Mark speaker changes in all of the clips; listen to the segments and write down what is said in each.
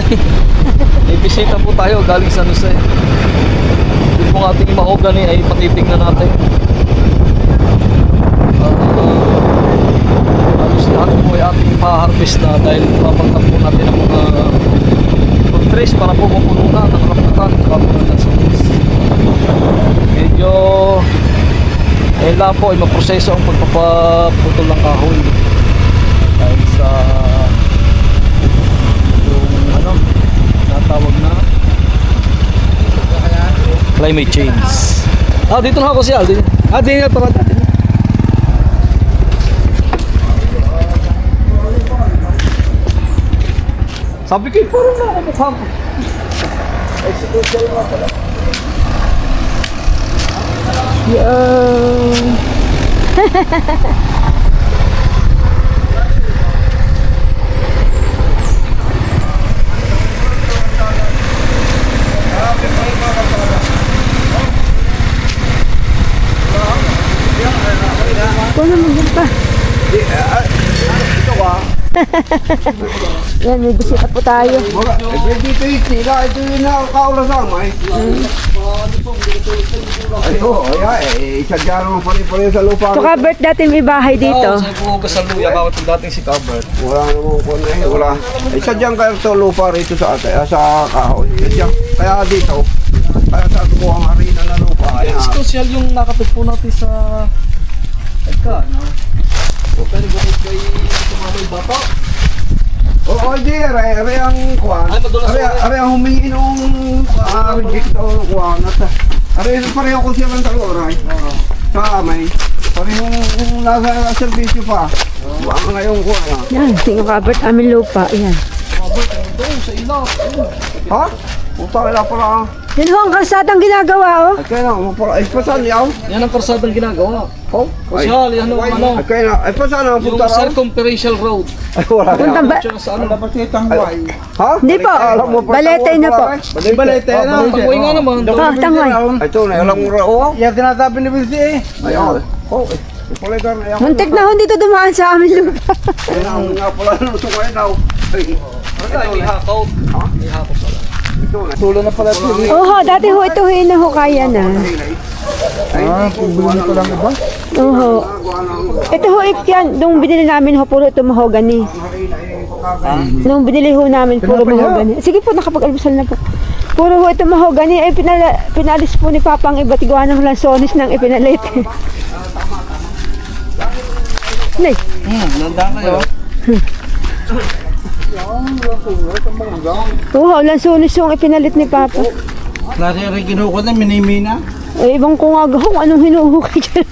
Speaker 1: eh. May bisita po tayo galing San Jose. Yung pong ating mahogany ay patitingnan natin. Halos lahat po ay ating pa-harvest na dahil papagtap po natin ang mga trees para po mapuno na ng rambutan at po ng lansones. Medyo lang po ay maproseso ang pagpapaputol ng kahoy dahil sa yung natawag na climate change. Dito na ako si Aldi. Dito nga para natin. Sabi ko, parang na ako mukha ko. Execution nga pala.
Speaker 2: Kung naman pa.
Speaker 3: Ito ka.
Speaker 2: Yan, may bisita po tayo.
Speaker 3: Dito yung sila. Ito yung nakakaulasan. Ito, isadya naman pare-pare sa lupa.
Speaker 2: So, Kabert, dati may bahay dito.
Speaker 1: Sa buhugas sa luya, bawat yung dating si Cabert.
Speaker 3: Wala naman po na eh. Wala. Isadyang kayo ito lupa rito sa kahoy. Kaya dito. Kaya sa kuha ang arena na lupa.
Speaker 1: Social yung nakatagpo natin sa Eka, no? O pero gumit kay sumamay bata.
Speaker 3: Oo, di. Are ang kuha. Are ang humingi nung reject o kuha. Are pareho ko siya ng taluray. Sa amay. Parehong nasa servisyo pa. Buwan ngayon kuha na.
Speaker 2: Yan, tingnan Kabert, aming lupa. Yan.
Speaker 1: Cabert, doon sa ilaw.
Speaker 3: Ha? Puta kaya pala.
Speaker 2: Yan ho ang kalsadang ginagawa, oh.
Speaker 3: Ay kaya na, ay pasan yaw.
Speaker 1: Yan ang karsadang ginagawa.
Speaker 3: Oh?
Speaker 1: Kusyal, yan ang ano.
Speaker 3: Ay kaya na, ay pasan na
Speaker 1: Yung
Speaker 3: punta raw.
Speaker 1: circumferential road.
Speaker 3: Ay wala
Speaker 2: Puntang
Speaker 3: na.
Speaker 2: ba?
Speaker 1: Tsaka sa ano.
Speaker 3: Ha?
Speaker 2: Hindi po. Balete na po.
Speaker 3: Balete na.
Speaker 1: Tangoy nga naman.
Speaker 2: Tangoy.
Speaker 3: Ay ito na, alam mo raw.
Speaker 4: Yan sinasabi ni Bilsi eh.
Speaker 3: Ayun. Oh, ipuligar na yan.
Speaker 2: Muntik na ho dito dumaan sa aming lupa.
Speaker 3: Ayun ang nga pala nung sungay daw. Ay,
Speaker 1: May hakaw. May hakaw pala.
Speaker 3: ito na.
Speaker 4: Tulo na pala ito.
Speaker 2: Oho, dati ho ito ho na ho kaya na.
Speaker 3: Bumili ko lang iba.
Speaker 2: Oho. Ito ho yan, nung binili namin ho, puro ito mahogany. Nung binili ho namin, puro mahogany. Sige po, nakapag-almusal na po. Puro ho ito mahogany. Ay, pinalis po ni Papa ang iba't gawa ng lansones nang ipinalit. Nay.
Speaker 4: Nandang kayo.
Speaker 2: Oo, lansones yung ipinalit ni Papa.
Speaker 4: Klase rin kinuko na, minimina.
Speaker 2: Ay, ibang ko nga kung anong hinuhukay dyan.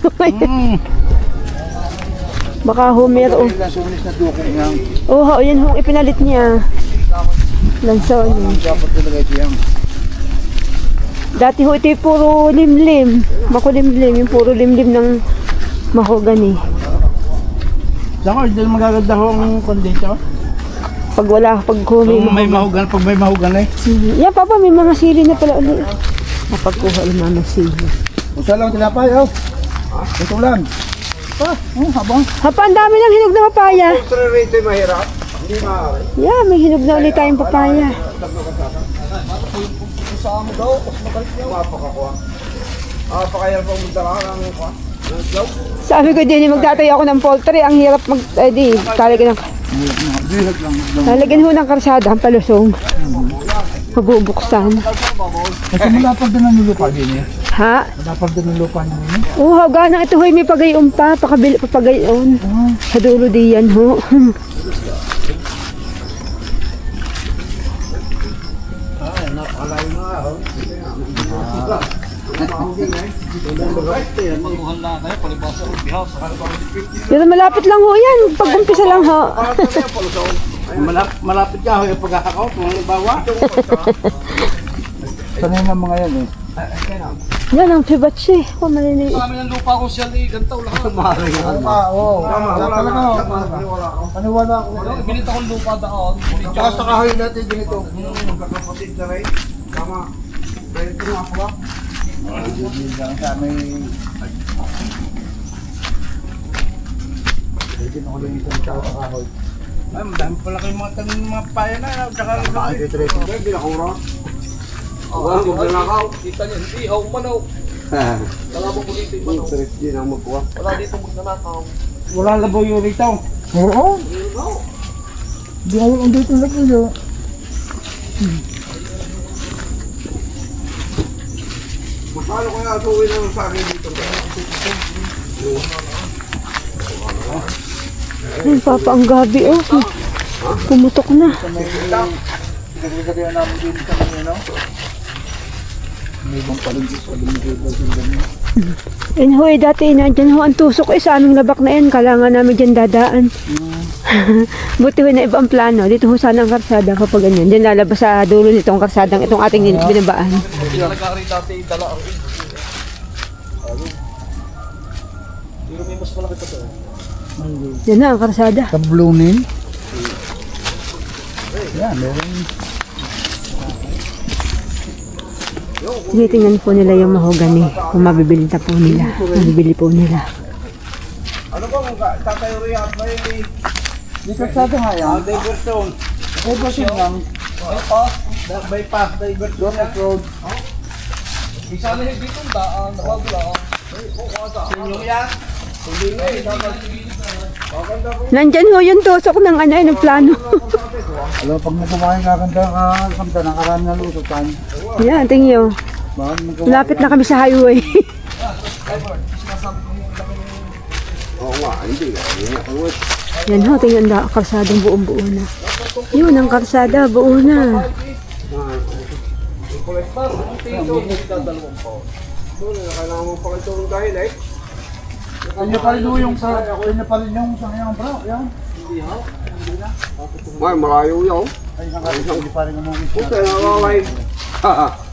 Speaker 2: Baka ho meron.
Speaker 4: Lasunis na dukong yan.
Speaker 2: Oo, yan ho ipinalit niya. Lansones.
Speaker 4: Dapat talaga siyang.
Speaker 2: Dati ho ito puro limlim. Makulimlim, yung puro limlim ng mahogany.
Speaker 4: Saka, dahil magaganda ho ang kondensyo.
Speaker 2: Pag wala, pag humi.
Speaker 4: Pag may mahugan eh.
Speaker 2: Yan, Papa, may mga sili na pala ulit. Napagkuha ng mga sili.
Speaker 4: Usa lang tinapay, oh. Ito lang. Habang.
Speaker 2: Hapa, ang dami ng hinog na papaya.
Speaker 3: Ultra rate mahirap. Hindi maaari.
Speaker 2: Yeah, may hinog na ulit tayong papaya.
Speaker 3: Mapakakuha. Pakayal pa magdala ng kuha.
Speaker 2: Sabi ko din, magtatayo ako ng poultry. Ang hirap talagyan ho ng karsada, ang palusong. Mabubuksan.
Speaker 4: Kasi malapag din ang lupa din eh.
Speaker 2: Ha?
Speaker 4: Malapag din ang lupa niyo eh.
Speaker 2: Oo, ganang ito ho'y may pagayon pa. Papagayon. Sa dulo diyan ho.
Speaker 1: Magmuhal na kayo, palibasa ng bihaw.
Speaker 2: Pero malapit lang ho yan. Pag-umpisa lang ho.
Speaker 4: Malapit ka ho yung pagkakakaw, kung halimbawa. Sanay ng mga yan eh.
Speaker 2: Yan ang fibatsi. Oh, maliliit.
Speaker 1: Sa amin ang lupa ko siya gantaw lang.
Speaker 4: Oo. Paniwala ako.
Speaker 1: Binita kong lupa daon.
Speaker 4: Tsaka sa kahoy natin ganito.
Speaker 3: Magkakapatid na rin. Tama. Dahil ito nga po.
Speaker 4: Hindi lang sa amin. Hindi na ko lang isang tao sa kahoy. Ay, madami pala kayong mga tanim ng mga paya na. Tsaka
Speaker 3: Hindi, binakura. Wala, magnanakaw.
Speaker 1: Kita niyo, hindi, manaw. Kalabang mo dito yung manaw.
Speaker 3: Interest din ang magkuha.
Speaker 1: Wala dito magnanakaw.
Speaker 4: wala labaw yung rito.
Speaker 5: Oo. Di ako ang dito na kayo.
Speaker 3: Magkano kaya atuwin ang sa akin dito?
Speaker 2: Ay, Papa, ang gabi, oh. Pumutok na.
Speaker 4: Pinagkakagawa namin din sa kanya, no? May ibang palugis pa din.
Speaker 2: Yan ho, dati nandyan ho ang tusok sa aming labak na yan. Kailangan namin dyan dadaan. Buti ho na iba ang plano. Dito ho sana ang karsada kapag ganyan. Diyan lalabas sa dulo nitong karsadang itong ating binabaan.
Speaker 1: Pinalagari dati dala ang pero may mas malaki pa to.
Speaker 2: Yan na ang karsada.
Speaker 5: Kablunin. Yan, meron.
Speaker 2: Tinitingnan po nila yung mahogany. Kung mabibili na po nila. Mabibili po nila.
Speaker 3: Ano bang tatayo rin at may
Speaker 5: Di karsada nga yan.
Speaker 3: diversion?
Speaker 5: Diversion lang.
Speaker 3: Bypass, diversion yan.
Speaker 5: Road.
Speaker 1: Isa na yung dito daan, nababula.
Speaker 3: Sinyong yan? Hindi nga eh, dapat. Maganda po.
Speaker 2: Nandyan ho yung tusok ng ano, ng plano.
Speaker 5: Alam, pag nakumain kakanta ng karami na lututan.
Speaker 2: Yan, tingin nyo.
Speaker 5: Bakit
Speaker 2: Lapit na kami sa highway.
Speaker 3: Oo nga, hindi nga.
Speaker 2: Yan ho, tingnan na, karsadang buong-buo na. Yun, ang karsada, buo na.
Speaker 3: Doon, kailangan mo pa ito dahil eh.
Speaker 5: Kanya pa rin yung sa kanyang bro. Yan.
Speaker 3: Ay, malayo yun.
Speaker 5: Ay, hindi pa rin umugis.
Speaker 3: Puta, nakakay.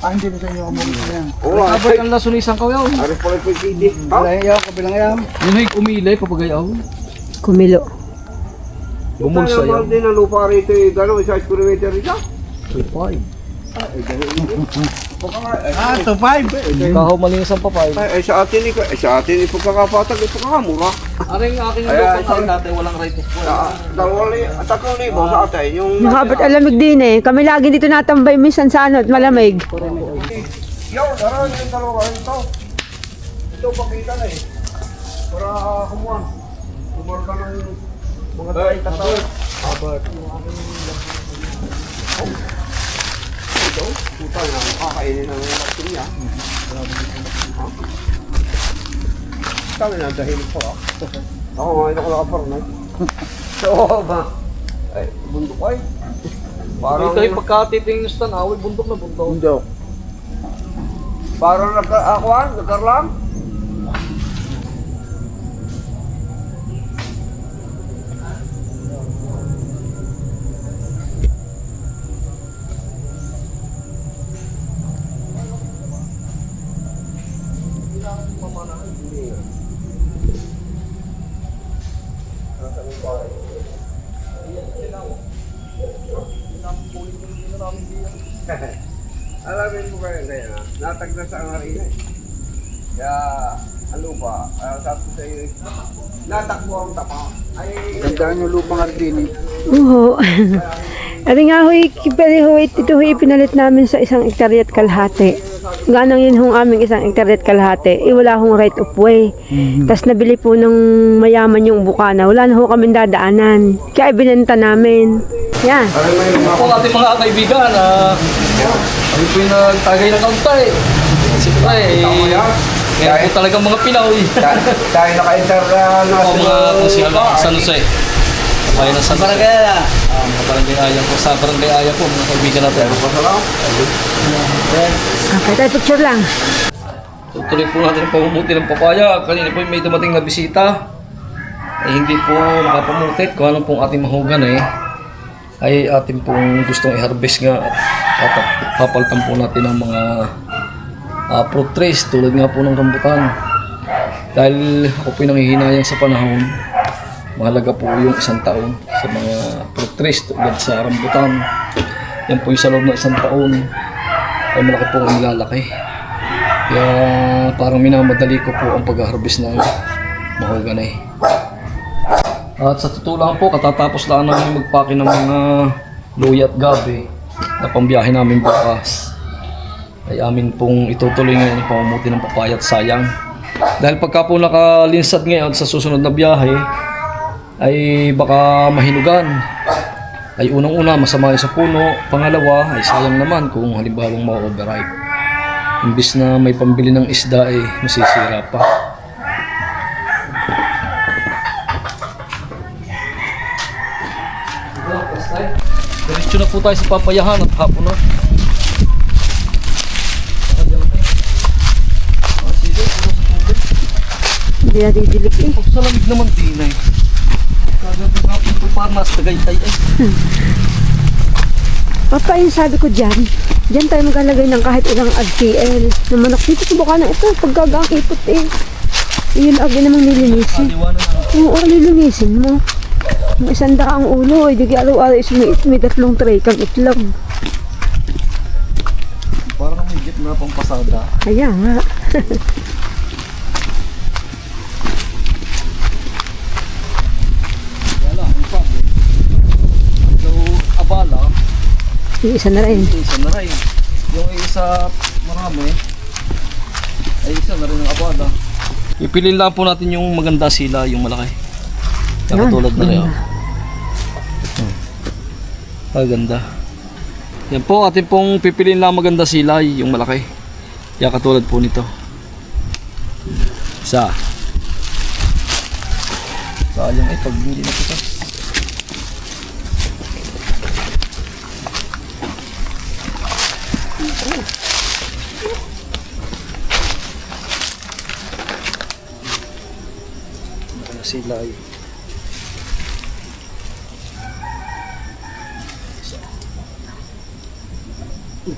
Speaker 5: Hindi na sa inyo umugis na yan.
Speaker 3: Oo nga,
Speaker 1: Abay ang lasunisang kaw yaw.
Speaker 3: aris pala po yung CD. Ha?
Speaker 5: Kabilang yan.
Speaker 1: Yun ay umilay papagayaw.
Speaker 2: Kumilo.
Speaker 1: Bumulsa
Speaker 3: Puta, naman
Speaker 1: yan.
Speaker 3: din ang lupa rito eh. Gano'n, 1 kilometer rito.
Speaker 1: Tupay.
Speaker 4: Ah, to 5.
Speaker 1: Kahaw malinis ang papay.
Speaker 3: Sa atin eh, pagkakapatag, pagkakamura.
Speaker 1: Aring aking
Speaker 3: Ay,
Speaker 1: lupa
Speaker 3: ay,
Speaker 1: dati walang right of way.
Speaker 3: 3,000 sa atin. Yung
Speaker 2: Nakabot alamig din eh. Kami lagi dito natambay minsan sa ano at malamig.
Speaker 3: Yo, daran yung dalawa ito. Ito pakita na eh. Para kumuha. Kumuha ka ng mga tayo tatawag. Ito, puta na, kakainin ng laking niya. Kami na, dahil po ah. Ako nga, ito ko nakaparnay. So, ba? Ay, bundok ay.
Speaker 1: Ito ay pagkatitingin sa tanaway, bundok na bundok.
Speaker 3: Bundok. Parang nagkarlang. Alamin mo kaya kaya, natagna sa angarina eh. Kaya, ano ba, sabi sa iyo, natakbo ang tapa. Ay,
Speaker 5: Gandaan yung lupang ardini.
Speaker 2: Oo. At nga huy, ito huy pinalit namin sa 1 hektarya at kalahati. Ganang yun hong aming 1 hektarya at kalahati. Wala hong right of way. Tapos nabili po ng mayaman yung bukana. Wala na ho kami dadaanan. Kaya ibinenta namin. Yan.
Speaker 1: Ako ating mga kaibigan, kami po yung nagtagay ng kauntay. Siyempre, ngayon po talagang mga Pinoy.
Speaker 3: tayo naka-international.
Speaker 1: Ako mga kusina ng San Jose. Kaya ng San Jose. Mga barangay Aya po. Sa barangay Aya po, mga kaibigan natin.
Speaker 2: Okay, tayo picture lang.
Speaker 1: Tutuloy po natin ang pamumuti ng papaya. Kanina po may dumating na bisita. Hindi po nakapamutit kung anong pong ating mahugan ay ating pong gustong i-harvest nga at papaltan po natin ang mga fruit trees tulad nga po ng rambutan. Dahil ako po nangihinayang sa panahon, mahalaga po yung 1 taon sa mga fruit trees tulad sa rambutan. Yan po yung sa loob ng 1 taon ay malaki po ang nilalaki. Kaya parang minamadali ko po ang pag-harvest ng mahoganay. At sa totoo lang po, katatapos lang namin magpake ng mga luya at gabi na pambiyahe namin bukas. Ay amin pong itutuloy ngayon yung pamumuti ng papaya at sayang. Dahil pagka po nakalinsad ngayon sa susunod na biyahe, ay baka mahinugan. Ay unang-una masama yung sa puno, pangalawa ay sayang naman kung halimbawang ma-overripe. Imbis na may pambili ng isda ay masisira pa. Diretso na po tayo sa papayahan at hapon na.
Speaker 2: Hindi na didilig eh.
Speaker 1: Sa lamig naman din ay. Kagad na hapon po parmas, tagaytay ay.
Speaker 2: Papa, yung sabi ko dyan tayo maglalagay ng kahit ilang RTL na manok. Dito subukan na ito, paggagang ipot eh. Yun agad namang nilinisin.
Speaker 1: Iwanan na.
Speaker 2: Oo, nilinisin mo. May 100 ang ulo, di ka araw-araw may 3 tray kang itlog.
Speaker 1: Parang may gitna pang pasada.
Speaker 2: Kaya nga.
Speaker 1: Wala, ang sabi. So, abala,
Speaker 2: Yung isa na rin.
Speaker 1: isa na rin. Yung isa marami, ay isa na rin ang abala. Ipilin lang po natin yung maganda sila, yung malaki. Kaya katulad na rin. Ganda. Yan po, atin pong pipiliin lang maganda silay, yung malaki. Kaya katulad po nito. Isa. Sayang ay pag hindi na kita. Silay.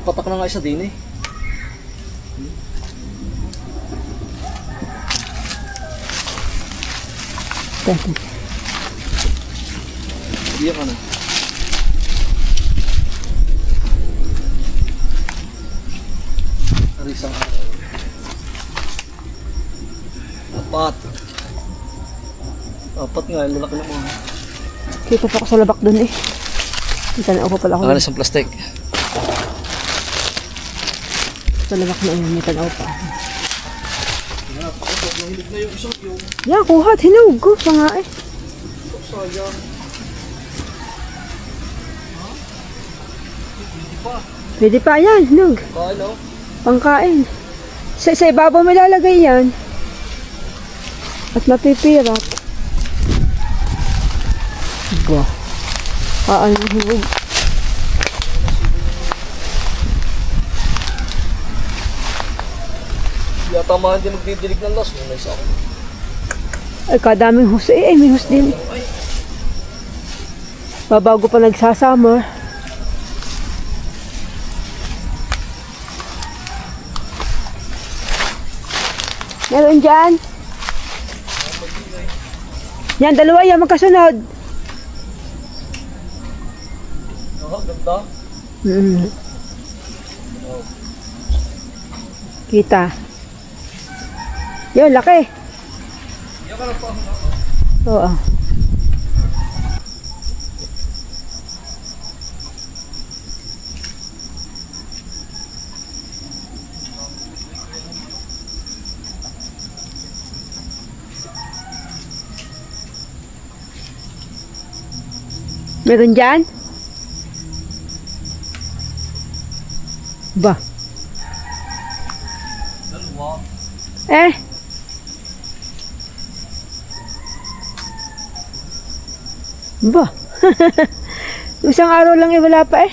Speaker 1: Patak na nga isa din eh. Diyan ka na. Arisang araw. Apat nga, lalaki na mga.
Speaker 2: Kita pa ako sa labak dun eh. Kita na ako pala ako.
Speaker 1: Nakalis ang plastic.
Speaker 2: Sa labak na yun, may tanaw pa. Yeah, kuhat, hinug ko pa nga eh. Pwede pa yan, hinug.
Speaker 1: Paano?
Speaker 2: Pangkain. Sa ibabaw may lalagay yan. At napipirat. Ba. Ano hinug.
Speaker 1: Yata mga hindi magdidilig ng las. May isa ako.
Speaker 2: Ay, kadaming hus eh. May hus din. Babago pa nagsasummer. Meron dyan. Yan, dalawa yan, magkasunod.
Speaker 1: Ganda.
Speaker 2: Kita. Yun, laki. Oo. Meron dyan? Ba? Eh? Ba? Isang araw lang wala pa eh.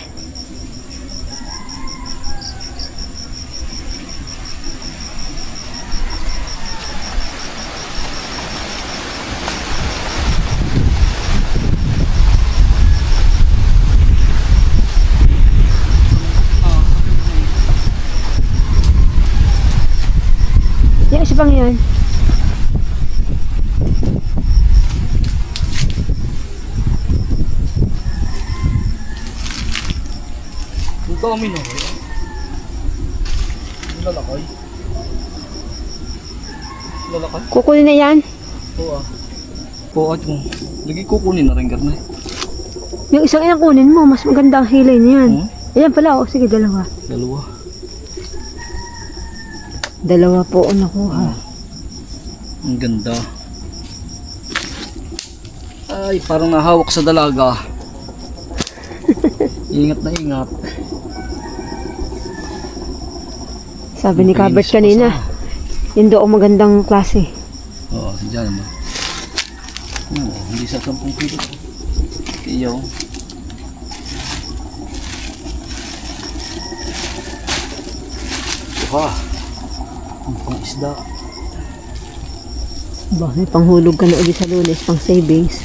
Speaker 2: Yung isa pang yan.
Speaker 1: Ang dami na. Lalakay. Lalakay?
Speaker 2: Kukunin na yan.
Speaker 1: Oo ah. po at yung lagi kukunin na rin garna.
Speaker 2: Yung isang ilang kunin mo, mas maganda ang hilay niyan. Ayan pala, oh, sige, dalawa.
Speaker 1: Dalawa.
Speaker 2: Dalawa po ang nakuha.
Speaker 1: Ang ganda. Ay, parang nahawak sa dalaga. Ingat na ingat.
Speaker 2: Sabi ni Kabert
Speaker 1: Mapinis pa
Speaker 2: kanina,
Speaker 1: sa-
Speaker 2: yun doon magandang klase.
Speaker 1: Oo, dyan naman. Hindi sa 10 kilo. Iyaw. Ito ang pang isda.
Speaker 2: Ba, may panghulog ka na ulit sa Lunes, pang savings.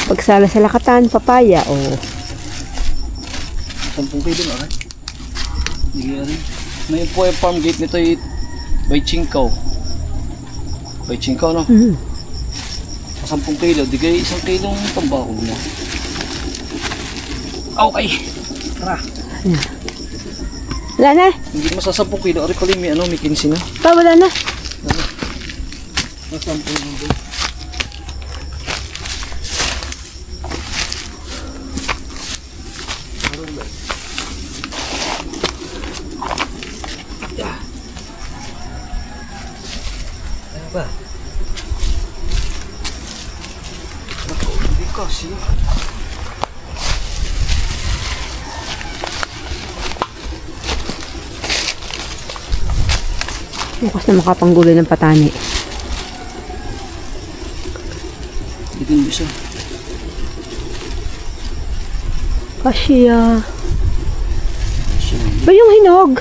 Speaker 2: Pagsala sa lakatan, papaya, oh.
Speaker 1: 10 kilo na rin. Hindi rin. Ngayon po yung farm gate nito ay by Chinkaw. By Chinkaw, no?
Speaker 2: Mm.
Speaker 1: 10 kilo, di kayo 1 kilong tambakol na. Okay. Tara.
Speaker 2: Wala na,
Speaker 1: Hindi mo sa 10 kilo. Ari pala may 15 na.
Speaker 2: pa, wala na.
Speaker 1: Sa 10 kilo. Ano ba? Naku, hindi kasi.
Speaker 2: Bukas na makapanggulo ng patani.
Speaker 1: Dito yung isa.
Speaker 2: Kasya. Ba yung hinog?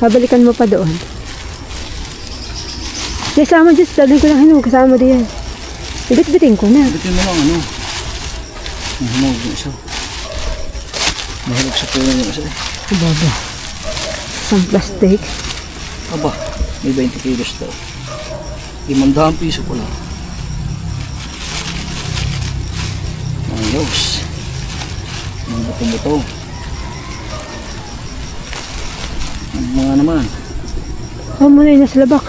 Speaker 2: Babalikan mo pa doon. Kasama dyan, dalhin ko lang hinog, kasama diyan. Ibit-bitin ko na.
Speaker 1: Dito mo lang ano. Mahulog yung isa. Mahulog sa puno yung isa.
Speaker 2: Baba. Isang plastic.
Speaker 1: Aba, may 20 kilos daw. 500 piso pala. Ayos. Ang buto-buto. Ang mga naman.
Speaker 2: Oh, muna yun nasa labak.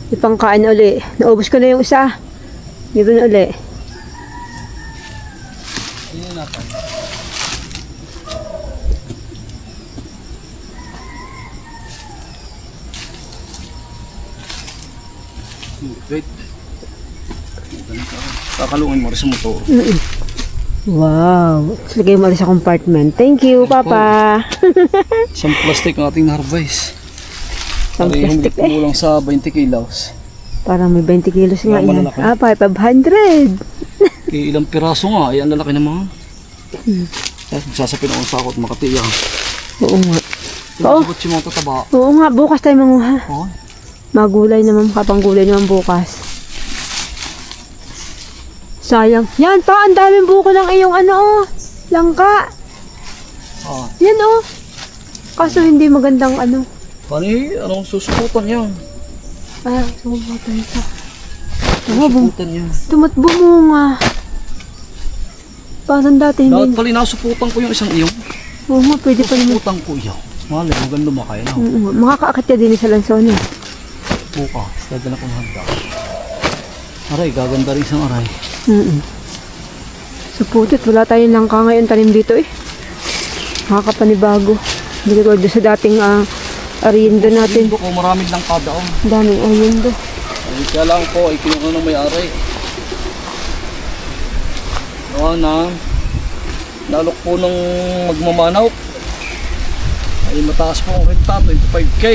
Speaker 2: Ipangkain uli. Naubos ko na yung isa. Meron uli.
Speaker 1: Hindi natin. Wait. Kakalungin mo rin sa motor.
Speaker 2: Wow. Lagay mo rin sa compartment. Thank you, Papa.
Speaker 1: Isang plastic ang ating harvest.
Speaker 2: Isang
Speaker 1: Pare,
Speaker 2: plastic
Speaker 1: hindi kumulang sa 20 kilos.
Speaker 2: Parang may 20 kilos nga
Speaker 1: Mga
Speaker 2: yan.
Speaker 1: malalaki.
Speaker 2: Ah, 500.
Speaker 1: Ilang piraso nga, ay ang lalaki naman. Magsasapin ako sa ako at makatiya.
Speaker 2: Oo nga.
Speaker 1: Pinasabot si mga tataba.
Speaker 2: Oo nga, bukas tayo manguha.
Speaker 1: Oh,
Speaker 2: Magulay naman, makapanggulay naman bukas. Sayang. Yan pa, ang daming buko ng iyong ano oh. Langka.
Speaker 1: ah.
Speaker 2: Yan oh. Kaso hindi magandang ano.
Speaker 1: Pani, anong susukutan yan?
Speaker 2: Ah, sumubatan ito. Oh,
Speaker 1: Susukutan yan.
Speaker 2: tumatbo mo nga. Parang dati
Speaker 1: Dapat
Speaker 2: hindi.
Speaker 1: pala nasuputan ko yung isang iyong.
Speaker 2: Oo nga, pwede pa naman.
Speaker 1: Susukutan ko iyaw. Mali, maganda lumakay na.
Speaker 2: Makakaakit ka din sa lanson eh.
Speaker 1: Bukas, dadala kong handa. Aray, gaganda rin isang aray.
Speaker 2: Sa putot, wala tayong langka ngayon tanim dito eh. Makakapanibago. Hindi ko doon sa dating ariendo natin.
Speaker 1: Ito ko, maraming lang kadaon.
Speaker 2: Daming ariendo.
Speaker 1: Ay, kaya lang po, ay kinuha ng may-ari. Nalok po ng magmamanaw. Ay mataas po ang renta, 25k.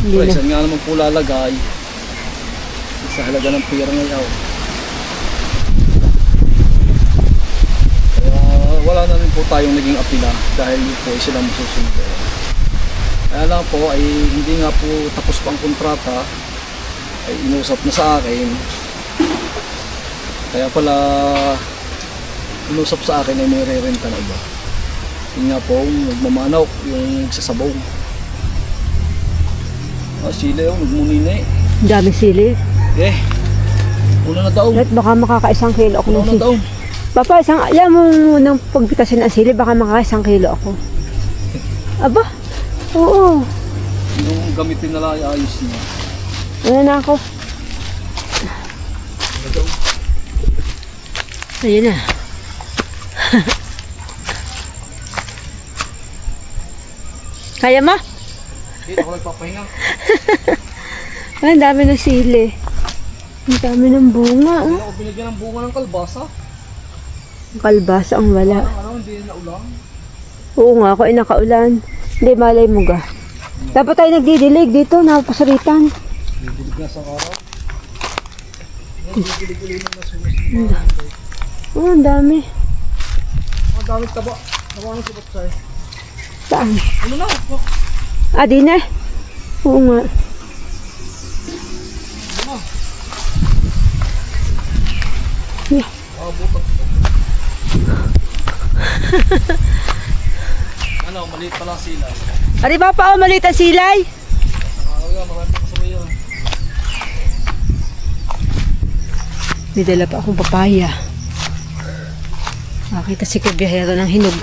Speaker 2: Hindi
Speaker 1: Ay,
Speaker 2: na.
Speaker 1: saan nga naman po lalagay? Sa halaga ng pira ngayon. Kaya wala na rin po tayong naging apila dahil yun po ay silang masusundo. Kaya lang po ay hindi nga po tapos pang kontrata ay inusap na sa akin. Kaya pala inusap sa akin ay may re-renta na iba. Yun nga po nagmamanaw yung sasabaw. Sila yung nagmuni na eh.
Speaker 2: Ang daming sili.
Speaker 1: Eh. Una na daw.
Speaker 2: At baka makaka-1 kilo ako ng
Speaker 1: Una na
Speaker 2: sili.
Speaker 1: daw.
Speaker 2: Papa, alam mo nang pagbitasin ng sili, baka makaka-1 kilo ako. Aba, oo.
Speaker 1: Yung gamitin nila ay ayos niya.
Speaker 2: Ano na ako? Ayun na. Kaya mo?
Speaker 1: Hindi ako nagpapahinga.
Speaker 2: Ay, ang dami ng sili. Ang dami ng bunga.
Speaker 1: Hindi
Speaker 2: Oh.
Speaker 1: ako binigyan ng bunga ng kalbasa.
Speaker 2: Kalbasa ang wala.
Speaker 1: Hindi na ulang.
Speaker 2: Oo nga, ako ay nakaulan. Hindi, malay mo ga. Dapat tayo nagdidilig dito, napasaritan.
Speaker 1: Bibilig na sa araw.
Speaker 2: Oo, ang dami.
Speaker 1: Ang dami taba. Nakuha ng sibat sa'yo.
Speaker 2: Saan?
Speaker 1: Ano na?
Speaker 2: Ah, di na. Oo nga.
Speaker 1: Ano, maliit pala sila.
Speaker 2: Ari ba pa, maliit ang silay?
Speaker 1: Marami pa sa bayo.
Speaker 2: May dala pa akong papaya. Makita si kabiyahero ng hinog.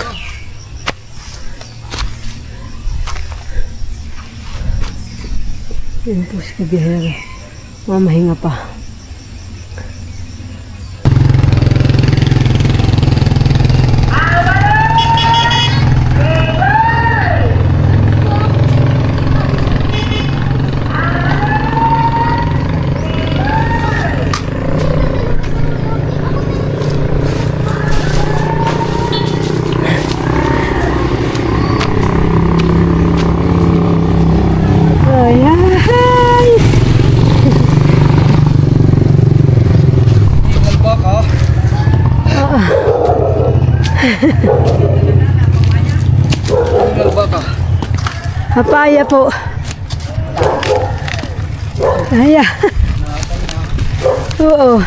Speaker 2: Yan po si kabiyahero. Mamahinga pa. Ayan.
Speaker 1: Tingnan ba ka? Tingnan ba ka?
Speaker 2: Papaya po. Ayan. Oo.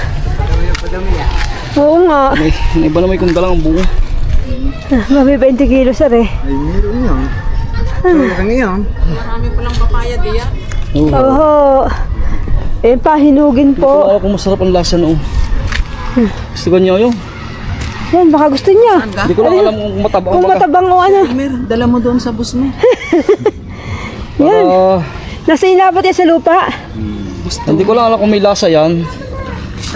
Speaker 2: Oo nga.
Speaker 1: May iba na may kung dalang ang bunga.
Speaker 2: Mami 20 kilos are.
Speaker 3: Ay, meron yan. Ano yan?
Speaker 2: Oo. Eh, pahinugin po.
Speaker 1: Wala akong masarap ang lasa noon. Gusto ko niyo yun?
Speaker 2: Yan, baka gusto niya.
Speaker 1: Hindi ko lang alam kung mataba
Speaker 2: Kung matabang o ano.
Speaker 5: Dala mo doon sa bus mo.
Speaker 2: Yan. Nasa inabot yan sa lupa.
Speaker 1: Hindi ko lang alam kung may lasa yan.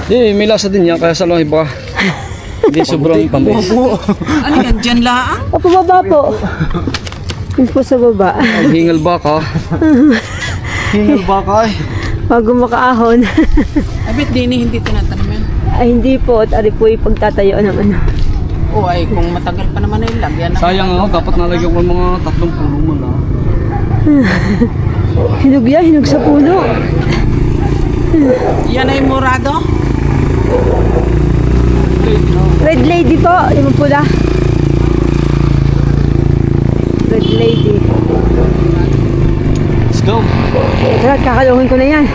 Speaker 1: Hindi, may lasa din yan. Kaya sa lang iba. Hindi sobrang tamis.
Speaker 5: Ano yan? Diyan laang?
Speaker 2: O, pababa po. Yun po sa baba.
Speaker 1: Ang hingal baka. Hingal baka eh.
Speaker 2: Bago makaahon.
Speaker 5: Abit din hindi tinatanim yan.
Speaker 2: Ay, hindi po. At ari po yung pagtatayo ng ano.
Speaker 5: O ay kung matagal pa naman ay lagyan na.
Speaker 1: Sayang ako, dapat nalagyan ko ng mga 3 puno mo na.
Speaker 2: Hinog yan, hinog sa puno.
Speaker 5: Yan ay murado?
Speaker 2: Red lady po, yung pula. Red lady.
Speaker 1: Let's go.
Speaker 2: Tara, kakaluhin ko na yan.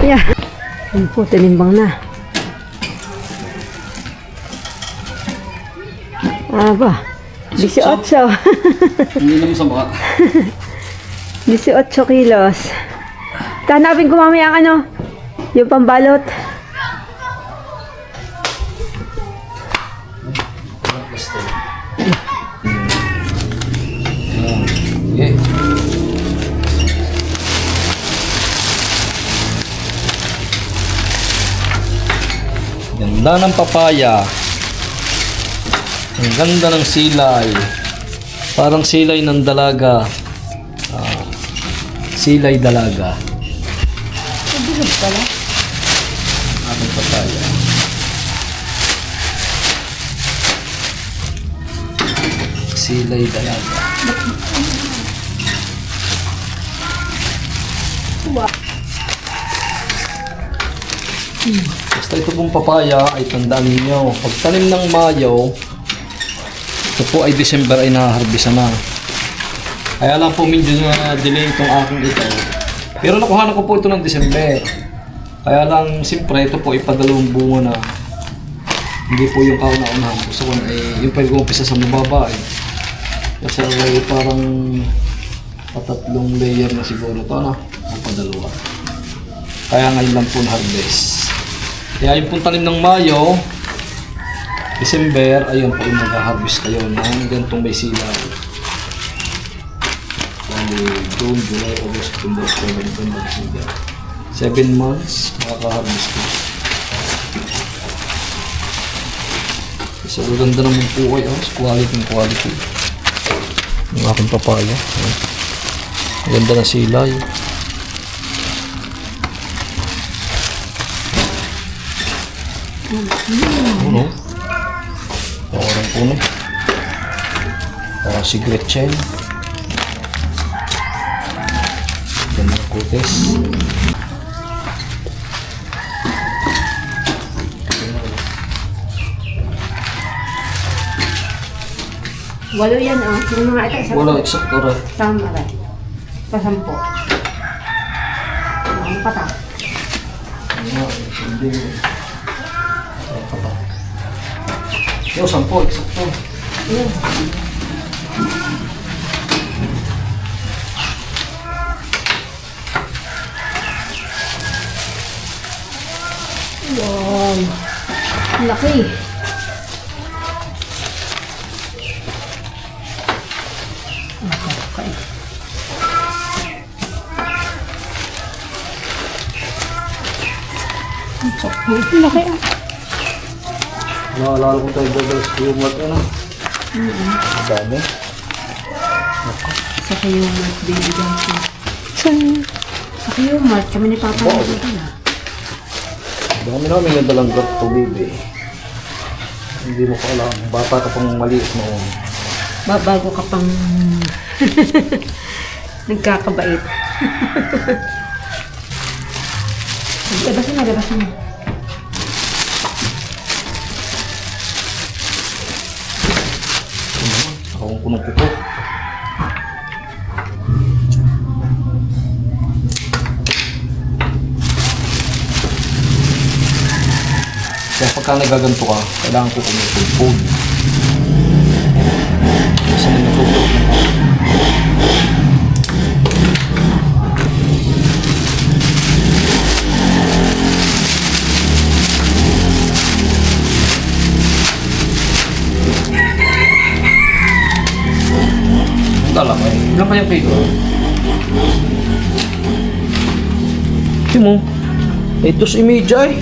Speaker 2: Yeah. Yun po, tinimbang na. Aba, 18.
Speaker 1: Hindi naman sa baka.
Speaker 2: 18 kilos. Hanapin ko mamaya ang ano, yung pambalot.
Speaker 1: Okay. Ganda ng papaya. Ang ganda ng silay. Parang silay ng dalaga. Silay dalaga. Ating papaya. Silay dalaga. Basta ito pong papaya ay tandaan ninyo. Pag tanim ng Mayo, ito po ay December ay naharbisan na. Kaya lang po medyo na delay itong aking ito. Pero nakuha na ko po ito ng December. Kaya lang siyempre ito po ipadalawang bunga na. Hindi po yung kauna-unahan. Gusto ko na yung pag-umpisa sa mababa eh. Kasi ay parang patatlong layer na siguro ito na. O padalawa. Kaya ngayon lang po na-harvest. Kaya yung pong tanim ng Mayo, December, ayun po yung mag-harvest kayo ng ganitong may silaw. June, July, August, September, October, November, December. 7 months, makaka-harvest ko. So, ganda naman po kayo. Quality. Yung aking papaya. Ganda na silay. Ano? Parang puno. Parang si Gretchen. Ganda ng kutes.
Speaker 2: Walo yan, oh. Yung mga ito,
Speaker 1: Wala, eksakto rin.
Speaker 2: Tama rin. Pasampo. Ano pa ta?
Speaker 1: Hindi. Yo, 10, eksakto.
Speaker 2: Wow. Laki. Laki ah.
Speaker 1: Naalala ko tayo gagawin sa humor na. Dami.
Speaker 2: Sa kayo, Mark, baby dancing. Sa kayo, Mark, kami ni Papa na dito na.
Speaker 1: Dami namin nadalang grab to, baby. Hindi mo pa alam. Bata ka pang maliit noon.
Speaker 2: Bago ka pang nagkakabait. Labasin mo.
Speaker 1: Akong punong puko. Kaya pagka nagaganto ka, kailangan ko kumipod. Kasi nagtutulog na ako. Dala ko eh. Ilan kayang kilo? Yung mo, 8.50 eh.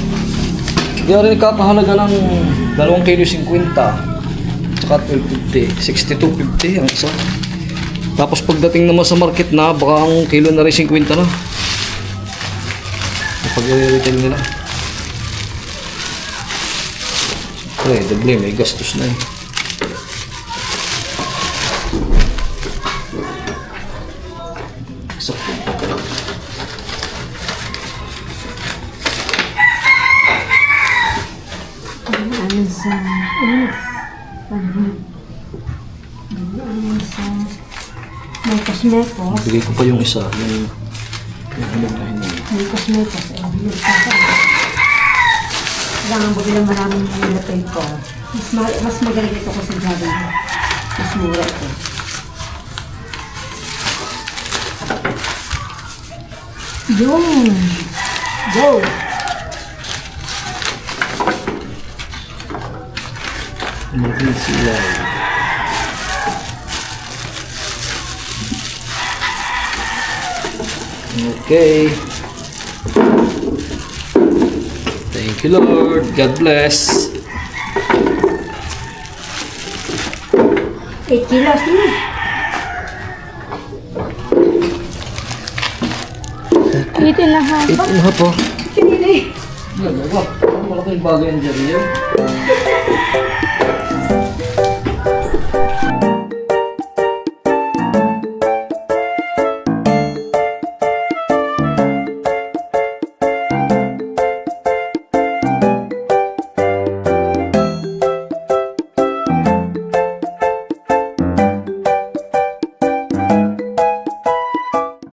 Speaker 1: Kaya rin kakahalaga ng 2 kilo 50. Tsaka 12.50. 62.50 ang isa. Tapos pagdating naman sa market na, baka ang kilo na rin 50 na. Pag i-retail nila. Siyempre, doble, may gastos na eh.
Speaker 2: Mekos.
Speaker 1: Bigay ko pa yung isa, yung hinog na hinog.
Speaker 2: Mekos. Kailangan mo bilang maraming nilapay ko. Mas magaling ito kasi sabi mo. Mas mura ito. Yung! Go!
Speaker 1: Malaking sila. Okay. Thank you, Lord. God bless.
Speaker 2: 8 kilos na. Ito lang ha.
Speaker 1: 8.5 po.
Speaker 2: Pinili.
Speaker 1: Malaking bagay yan dyan.